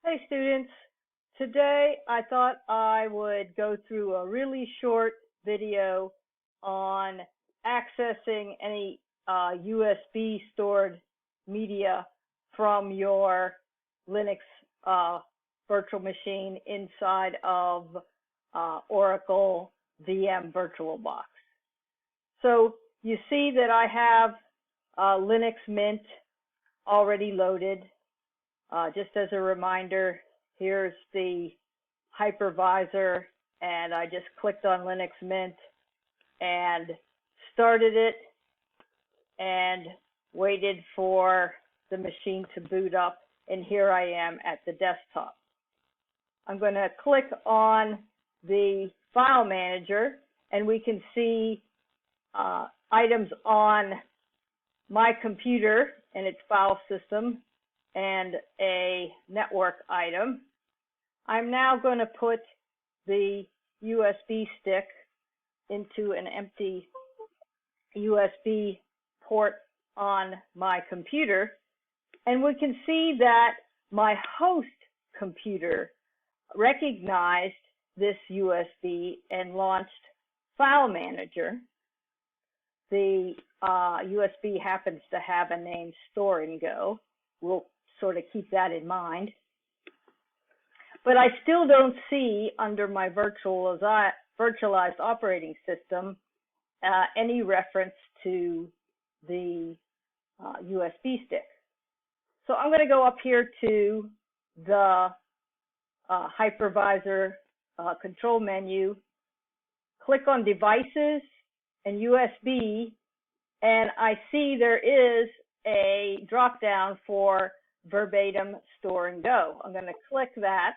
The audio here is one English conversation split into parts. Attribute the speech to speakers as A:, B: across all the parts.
A: Hey students, today I thought I would go through a really short video on accessing any USB stored media from your Linux virtual machine inside of Oracle VM VirtualBox. So you see that I have Linux Mint already loaded. Just as a reminder, here's the hypervisor, and I just clicked on Linux Mint and started it and waited for the machine to boot up, and here I am at the desktop. I'm going to click on the file manager, and we can see items on my computer and its file system and a network item. I'm now going to put the USB stick into an empty USB port on my computer, and we can see that my host computer recognized this USB and launched File Manager. The USB happens to have a name Store and Go. We'll sort of keep that in mind. But I still don't see under my virtualized operating system any reference to the USB stick. So I'm going to go up here to the hypervisor control menu, click on Devices and USB, and I see there is a drop down for verbatim store and go. I'm going to click that.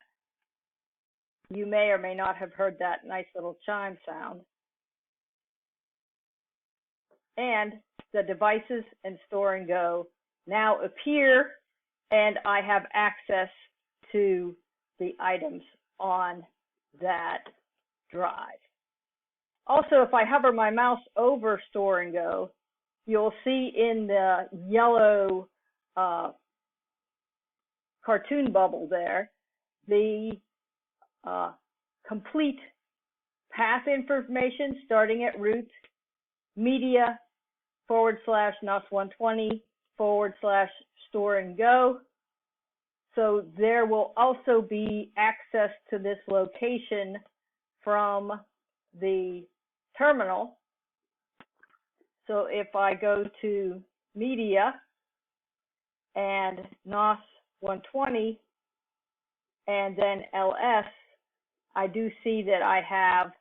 A: You may or may not have heard that nice little chime sound. And the devices and store and go now appear, and I have access to the items on that drive. Also, if I hover my mouse over store and go, you'll see in the yellow cartoon bubble there the complete path information starting at root, media /NOS120/store and go. So there will also be access to this location from the terminal. So if I go to media and NOS120 and then LS, I do see that I have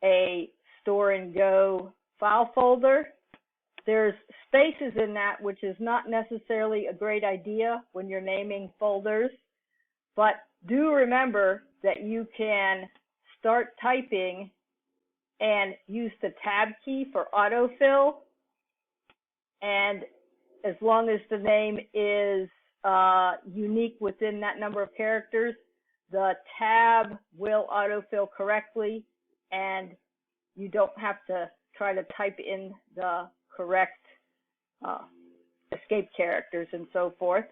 A: a store and go file folder. There's spaces in that, which is not necessarily a great idea when you're naming folders, but do remember that you can start typing and use the tab key for autofill, and as long as the name is unique within that number of characters, the tab will autofill correctly, and you don't have to try to type in the correct escape characters and so forth.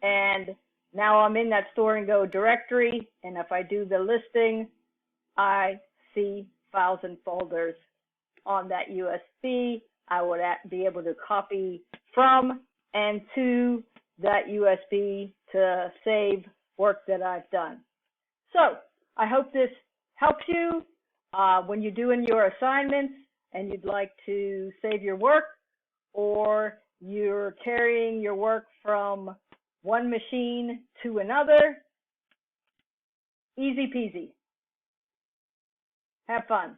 A: And now I'm in that store and go directory, and if I do the listing, I see files and folders on that USB. I would be able to copy from and to that USB to save work that I've done. So I hope this helps you when you're doing your assignments and you'd like to save your work, or you're carrying your work from one machine to another. Easy peasy. Have fun.